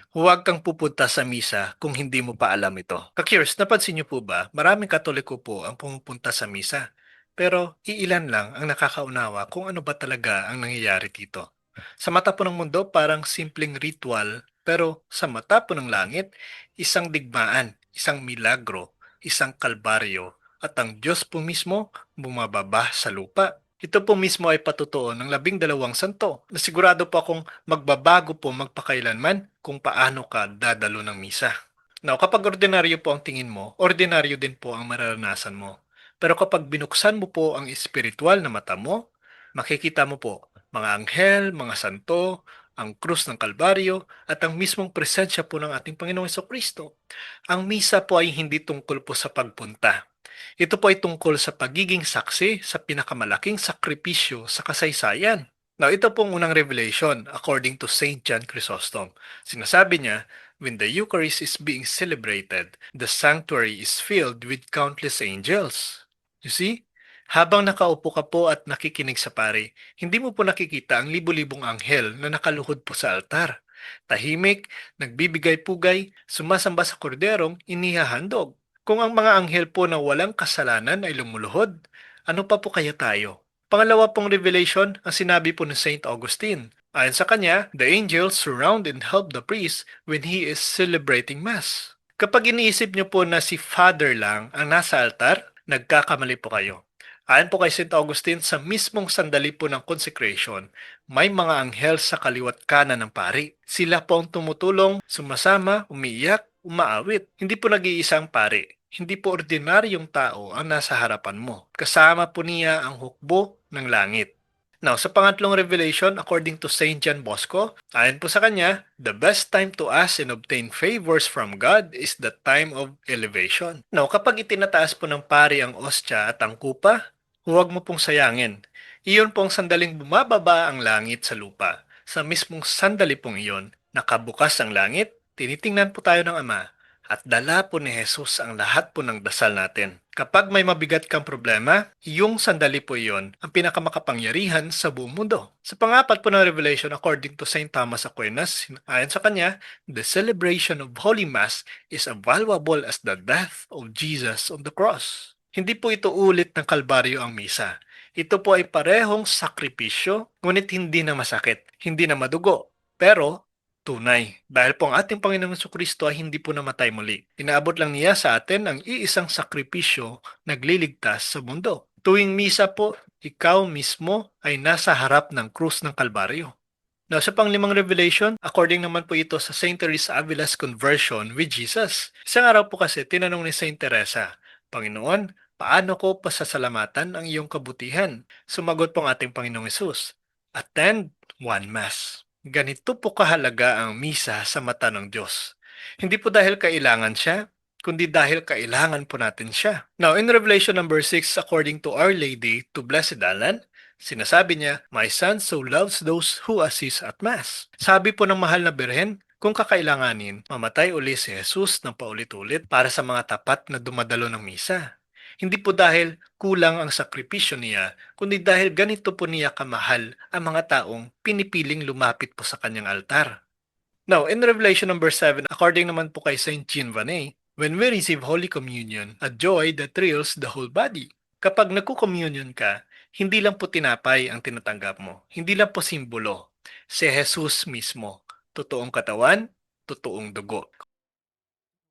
Huwag kang pupunta sa misa kung hindi mo pa alam ito. Ka-curious, napansin niyo po ba, maraming Katoliko po ang pumupunta sa misa. Pero iilan lang ang nakakaunawa kung ano ba talaga ang nangyayari dito. Sa mata po ng mundo, parang simpleng ritual, pero sa mata po ng langit, isang digmaan, isang milagro, isang kalbaryo, at ang Diyos po mismo bumababa sa lupa. Ito po mismo ay patutuo ng 12 santo na sigurado po akong magbabago po magpakailanman kung paano ka dadalo ng misa. Now, kapag ordinaryo po ang tingin mo, ordinaryo din po ang mararanasan mo. Pero kapag binuksan mo po ang espiritual na mata mo, makikita mo po mga anghel, mga santo, ang krus ng Kalbaryo, at ang mismong presensya po ng ating Panginoong Kristo. Ang misa po ay hindi tungkol po sa pagpunta. Ito po ay tungkol sa pagiging saksi sa pinakamalaking sakripisyo sa kasaysayan. Now, ito pong unang revelation according to Saint John Chrysostom. Sinasabi niya, when the Eucharist is being celebrated, the sanctuary is filled with countless angels. You see? Habang nakaupo ka po at nakikinig sa pari, hindi mo po nakikita ang libu-libong anghel na nakaluhod po sa altar. Tahimik, nagbibigay pugay, sumasamba sa korderong inihahandog. Kung ang mga anghel po na walang kasalanan ay lumuluhod, ano pa po kaya tayo? Pangalawa pong revelation ang sinabi po ni Saint Augustine. Ayon sa kanya, the angels surround and help the priest when he is celebrating Mass. Kapag iniisip niyo po na si Father lang ang nasa altar, nagkakamali po kayo. Ayon po kay St. Augustine, sa mismong sandali po ng consecration, may mga anghel sa kaliwat kanan ng pari. Sila po ang tumutulong, sumasama, umiiyak, umaawit. Hindi po nag-iisa ang pari. Hindi po ordinaryong tao ang nasa harapan mo. Kasama po niya ang hukbo ng langit. Now, sa pangatlong revelation, according to Saint John Bosco, ayon po sa kanya, the best time to ask and obtain favors from God is the time of elevation. Now, kapag itinataas po ng pari ang ostya at ang kupa, huwag mo pong sayangin. Iyon pong sandaling bumababa ang langit sa lupa. Sa mismong sandali pong iyon, nakabukas ang langit, tinitingnan po tayo ng Ama, at dala po ni Jesus ang lahat po ng dasal natin. Kapag may mabigat kang problema, yung sandali po iyon ang pinakamakapangyarihan sa buong mundo. Sa pangapat po ng Revelation according to Saint Thomas Aquinas, ayon sa kanya, the celebration of Holy Mass is as valuable as the death of Jesus on the cross. Hindi po ito ulit ng kalbaryo ang misa. Ito po ay parehong sakripisyo, ngunit hindi na masakit, hindi na madugo. Pero tunay. Dahil po ang ating Panginoong Kristo ay hindi po namatay muli. Inaabot lang niya sa atin ang iisang sakripisyo nagliligtas sa mundo. Tuwing misa po, ikaw mismo ay nasa harap ng krus ng Kalbaryo. Now, sa panglimang revelation, according naman po ito sa Saint Teresa Avila's conversion with Jesus. Isang araw po kasi tinanong ni Saint Teresa, Panginoon, paano ko pasasalamatan ang iyong kabutihan? Sumagot po ang ating Panginoong Yesus, attend one Mass. Ganito po kahalaga ang misa sa mata ng Diyos. Hindi po dahil kailangan siya, kundi dahil kailangan po natin siya. Now, in Revelation number 6, according to Our Lady to Blessed Alan, sinasabi niya, my son so loves those who assist at Mass. Sabi po ng mahal na birhen, kung kakailanganin, mamatay uli si Jesus ng paulit-ulit para sa mga tapat na dumadalo ng misa. Hindi po dahil kulang ang sakripisyo niya, kundi dahil ganito po niya kamahal ang mga taong pinipiling lumapit po sa kanyang altar. Now, in Revelation number 7, according naman po kay Saint Jean Vanet, when we receive Holy Communion, a joy that thrills the whole body. Kapag nagko-communion ka, hindi lang po tinapay ang tinatanggap mo. Hindi lang po simbolo. Si Jesus mismo. Totoong katawan, totoong dugo.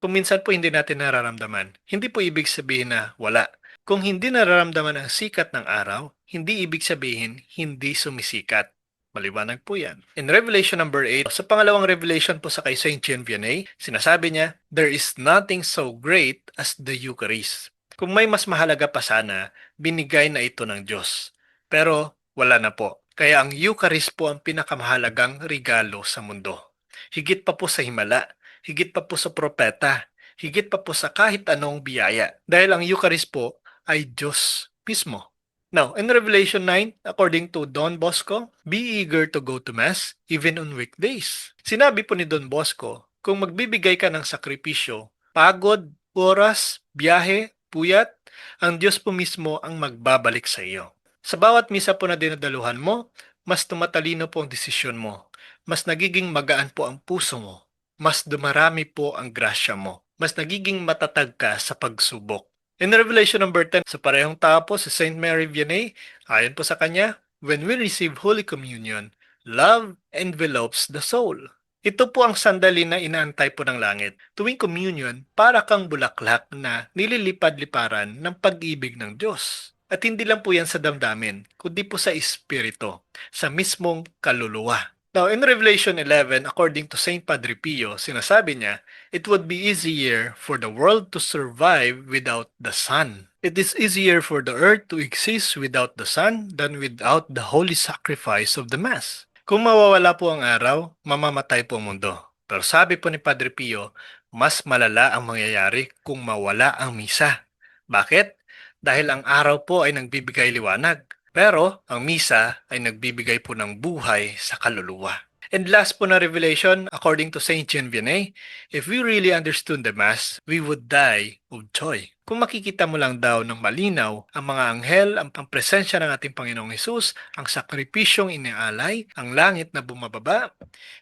Kung minsan po hindi natin nararamdaman, hindi po ibig sabihin na wala. Kung hindi nararamdaman ang sikat ng araw, hindi ibig sabihin hindi sumisikat. Maliwanag po yan. In Revelation number 8, sa pangalawang revelation po sa kay Saint Jean Vianney, sinasabi niya, there is nothing so great as the Eucharist. Kung may mas mahalaga pa sana, binigay na ito ng Diyos. Pero wala na po. Kaya ang Eucharist po ang pinakamahalagang regalo sa mundo. Higit pa po sa himala, higit pa po sa propeta, higit pa po sa kahit anong biyaya. Dahil ang Eucharist po ay Diyos mismo. Now, in Revelation 9, according to Don Bosco, be eager to go to Mass even on weekdays. Sinabi po ni Don Bosco, kung magbibigay ka ng sakripisyo, pagod, oras, biyahe, puyat, ang Diyos po mismo ang magbabalik sa iyo. Sa bawat misa po na dinadaluhan mo, mas tumatalino po ang desisyon mo. Mas nagiging magaan po ang puso mo. mas dumarami po ang grasya mo. Mas nagiging matatag ka sa pagsubok. In Revelation number 10, sa parehong tao po, si Saint Mary Vianney, ayon po sa kanya, when we receive Holy Communion, love envelops the soul. Ito po ang sandali na inaantay po ng langit. Tuwing communion, para kang bulaklak na nililipad-liparan ng pag-ibig ng Diyos. At hindi lang po yan sa damdamin, kundi po sa espiritu, sa mismong kaluluwa. Now, in Revelation 11, according to Saint Padre Pio, sinasabi niya, it would be easier for the world to survive without the sun. It is easier for the earth to exist without the sun than without the holy sacrifice of the Mass. Kung mawawala po ang araw, mamamatay po ang mundo. Pero sabi po ni Padre Pio, mas malala ang mangyayari kung mawala ang misa. Bakit? Dahil ang araw po ay nagbibigay liwanag. Pero ang misa ay nagbibigay po ng buhay sa kaluluwa. And last po na revelation, according to Saint Jean Vianney, if we really understood the Mass, we would die of joy. Kung makikita mo lang daw ng malinaw ang mga anghel, ang presensya ng ating Panginoong Hesus, ang sakripisyong inialay, ang langit na bumababa,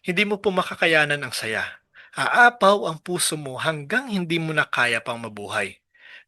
hindi mo po makakayanan ang saya. Aapaw ang puso mo hanggang hindi mo na kaya pang mabuhay.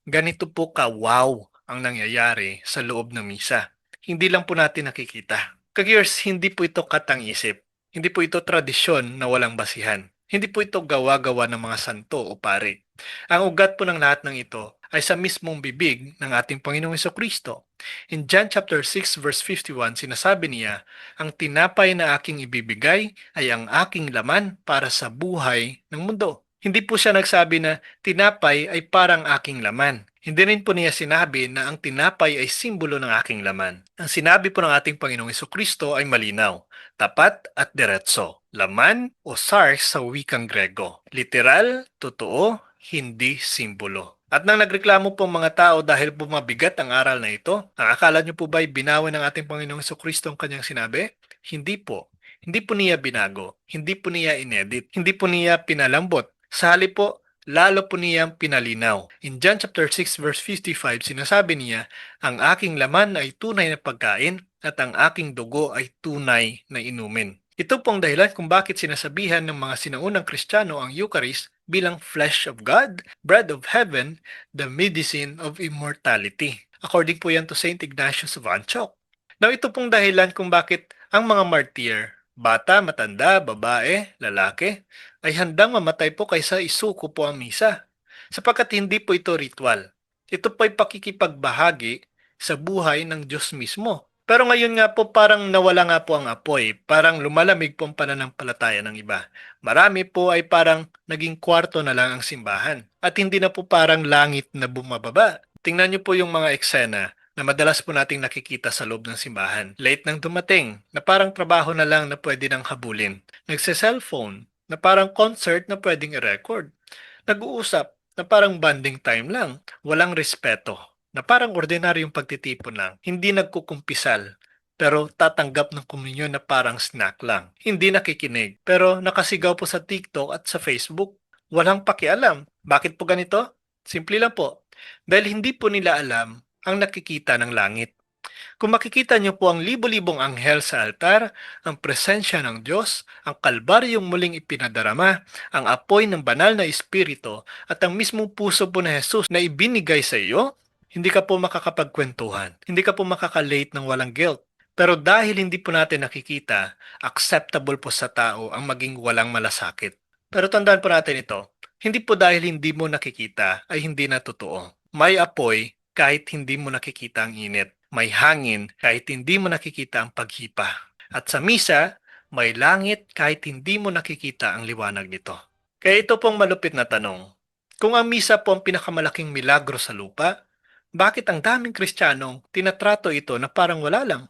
Ganito po ka-wow ang nangyayari sa loob ng misa. Hindi lang po natin nakikita. Kagears, hindi po ito katang-isip. Hindi po ito tradisyon na walang basihan. Hindi po ito gawa-gawa ng mga santo o pare. Ang ugat po ng lahat ng ito ay sa mismong bibig ng ating Panginoong Kristo. In John chapter 6 verse 51, sinasabi niya, ang tinapay na aking ibibigay ay ang aking laman para sa buhay ng mundo. Hindi po siya nagsabi na tinapay ay parang aking laman. Hindi rin po niya sinabi na ang tinapay ay simbolo ng aking laman. Ang sinabi po ng ating Panginoong Kristo ay malinaw, tapat at diretso. Laman o sars sa wikang Grego. Literal, totoo, hindi simbolo. At nang nagreklamo po mga tao dahil bumabigat ang aral na ito, ang akala niyo po ba ay binawi ng ating Panginoong Kristo ang kanyang sinabi? Hindi po. Hindi po niya binago. Hindi po niya inedit. Hindi po niya pinalambot. Sa halip po, lalo po niyang pinalinaw. In John chapter 6 verse 55, sinasabi niya, ang aking laman ay tunay na pagkain at ang aking dugo ay tunay na inumin. Ito pong dahilan kung bakit sinasabihan ng mga sinaunang Kristiyano ang Eucharist bilang flesh of God, bread of heaven, the medicine of immortality. According po yan to Saint Ignatius of Antioch. Now ito pong dahilan kung bakit ang mga martyr, bata, matanda, babae, lalaki, ay handang mamatay po kaysa isuko po ang misa. Sapagkat hindi po ito ritual. Ito po ay pakikipagbahagi sa buhay ng Diyos mismo. Pero ngayon nga po parang nawala nga po ang apoy, parang lumalamig po ang pananampalataya ng iba. Marami po ay parang naging kwarto na lang ang simbahan at hindi na po parang langit na bumababa. Tingnan niyo po yung mga eksena na madalas po nating nakikita sa loob ng simbahan. Late nang dumating, na parang trabaho na lang na pwede nang habulin. Nagse-cellphone, na parang concert na pwedeng i-record. Nag-uusap, na parang bonding time lang. Walang respeto, na parang ordinaryong pagtitipon lang. Hindi nagkukumpisal, pero tatanggap ng komunyon na parang snack lang. Hindi nakikinig, pero nakasigaw po sa TikTok at sa Facebook. Walang pakialam. Bakit po ganito? Simple lang po. Dahil hindi po nila alam ang nakikita ng langit. Kung makikita niyo po ang libo-libong anghel sa altar, ang presensya ng Diyos, ang kalbaryong muling ipinadarama, ang apoy ng banal na espiritu, at ang mismong puso po na Jesus na ibinigay sa iyo, hindi ka po makakapagkwentuhan. Hindi ka po makakalate ng walang guilt. Pero dahil hindi po natin nakikita, acceptable po sa tao ang maging walang malasakit. Pero tandaan po natin ito, hindi po dahil hindi mo nakikita ay hindi na totoo. May apoy kahit hindi mo nakikita ang init. May hangin kahit hindi mo nakikita ang paghipa. At sa misa, may langit kahit hindi mo nakikita ang liwanag nito. Kaya ito pong malupit na tanong. Kung ang misa po ang pinakamalaking milagro sa lupa, bakit ang daming Kristiyanong tinatrato ito na parang wala lang?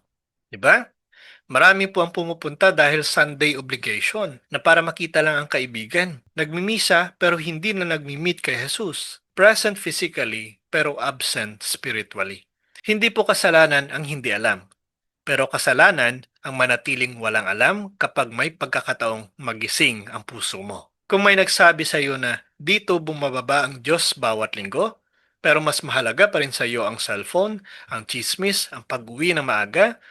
Diba? Marami po ang pumupunta dahil Sunday obligation na para makita lang ang kaibigan. Nagmimisa pero hindi na nagmi-meet kay Jesus. Present physically pero absent spiritually. Hindi po kasalanan ang hindi alam. Pero kasalanan ang manatiling walang alam kapag may pagkakataong magising ang puso mo. Kung may nagsabi sa iyo na dito bumababa ang Diyos bawat linggo, pero mas mahalaga pa rin sa iyo ang cellphone, ang chismis, ang pag-uwi na maaga,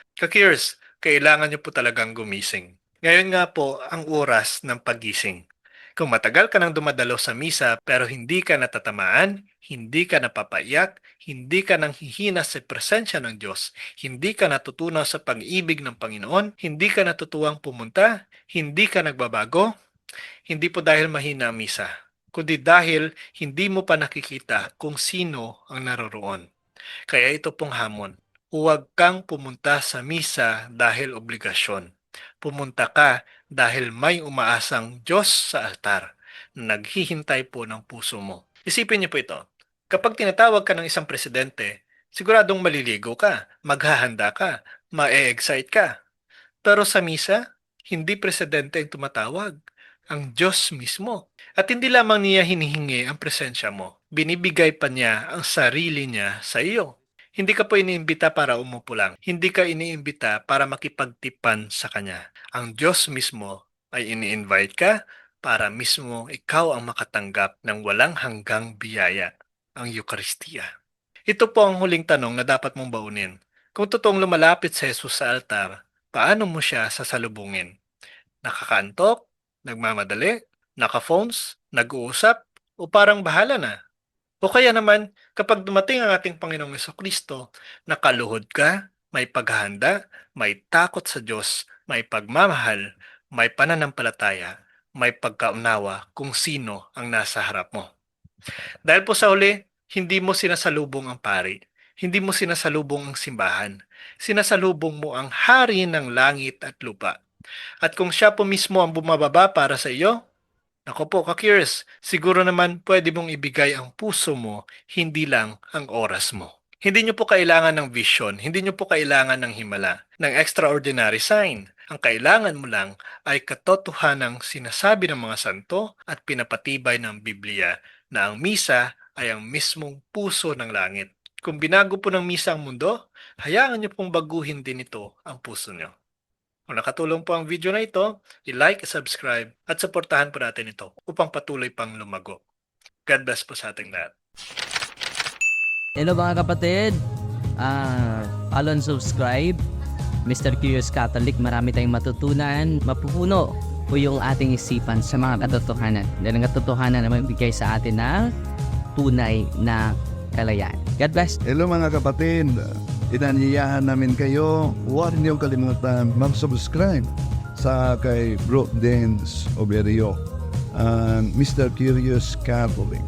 kailangan niyo po talagang gumising. Ngayon nga po ang oras ng pagising. Kung matagal ka nang dumadalo sa misa pero hindi ka natatamaan, hindi ka napapaiyak, hindi ka nang hihina sa presensya ng Diyos, hindi ka natutunaw sa pag-ibig ng Panginoon, hindi ka natutuwang pumunta, hindi ka nagbabago, hindi po dahil mahina ang misa, kundi dahil hindi mo pa nakikita kung sino ang naroroon. Kaya ito pong hamon, huwag kang pumunta sa misa dahil obligasyon. Pumunta ka dahil may umaasang Diyos sa altar na naghihintay po ng puso mo. Isipin niyo po ito, kapag tinatawag ka ng isang presidente, siguradong maliligo ka, maghahanda ka, ma-excite ka. Pero sa misa, hindi presidente ang tumatawag, ang Diyos mismo. At hindi lamang niya hinihingi ang presensya mo, binibigay pa niya ang sarili niya sa iyo. Hindi ka po iniimbita para umupo lang. Hindi ka iniimbita para makipagtipan sa Kanya. Ang Diyos mismo ay ini-invite ka para mismo ikaw ang makatanggap ng walang hanggang biyaya, ang Eukaristiya. Ito po ang huling tanong na dapat mong baunin. Kung totoong lumalapit si Jesus sa altar, paano mo siya sasalubungin? Nakakaantok? Nagmamadali? Naka-phones? Nag-uusap? O parang bahala na? O kaya naman, kapag dumating ang ating Panginoong Kristo, nakaluhod ka, may paghahanda, may takot sa Diyos, may pagmamahal, may pananampalataya, may pagkaunawa kung sino ang nasa harap mo. Dahil po sa huli, hindi mo sinasalubong ang pari. Hindi mo sinasalubong ang simbahan. Sinasalubong mo ang hari ng langit at lupa. At kung siya po mismo ang bumababa para sa iyo, ako po, ka-curious, siguro naman pwede mong ibigay ang puso mo, hindi lang ang oras mo. Hindi nyo po kailangan ng vision, hindi nyo po kailangan ng himala, ng extraordinary sign. Ang kailangan mo lang ay katotohanang sinasabi ng mga santo at pinapatibay ng Biblia na ang misa ay ang mismong puso ng langit. Kung binago po ng misa ang mundo, hayaan nyo pong baguhin din ito ang puso nyo. Kung nakatulong po ang video na ito, i-like, subscribe at suportahan po natin ito upang patuloy pang lumago. God bless po sa ating lahat. Hello mga kapatid, follow and subscribe, Mr. Curious Catholic. Marami tayong matutunan, mapupuno po yung ating isipan sa mga katotohanan. Dahil ang katotohanan na magbigay sa atin ng tunay na kalayaan. God bless. Hello mga kapatid, inanyayahan namin kayo, huwag niyong kalimutan mag-subscribe sa kay Bro Dance Oberio, Mr. Curious Catholic.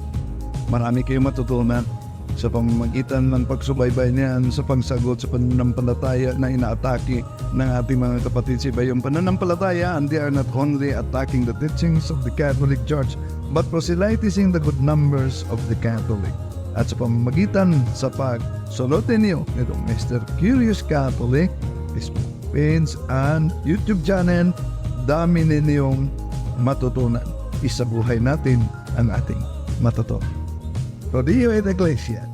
Marami kayong matutunan sa pamamagitan ng pagsubaybay niyan sa pagsagot sa pananampalataya na inaatake ng ating mga kapatid sa iba. Yung pananampalataya, and they are not only attacking the teachings of the Catholic Church, but proselytizing the good numbers of the Catholic. At sa pamamagitan sa pagsunutin niyo nitong Mr. Curious Catholic, Facebook page and YouTube channel, dami ninyong matutunan. Isabuhay natin ang ating matutunan. Rodillo et Iglesia.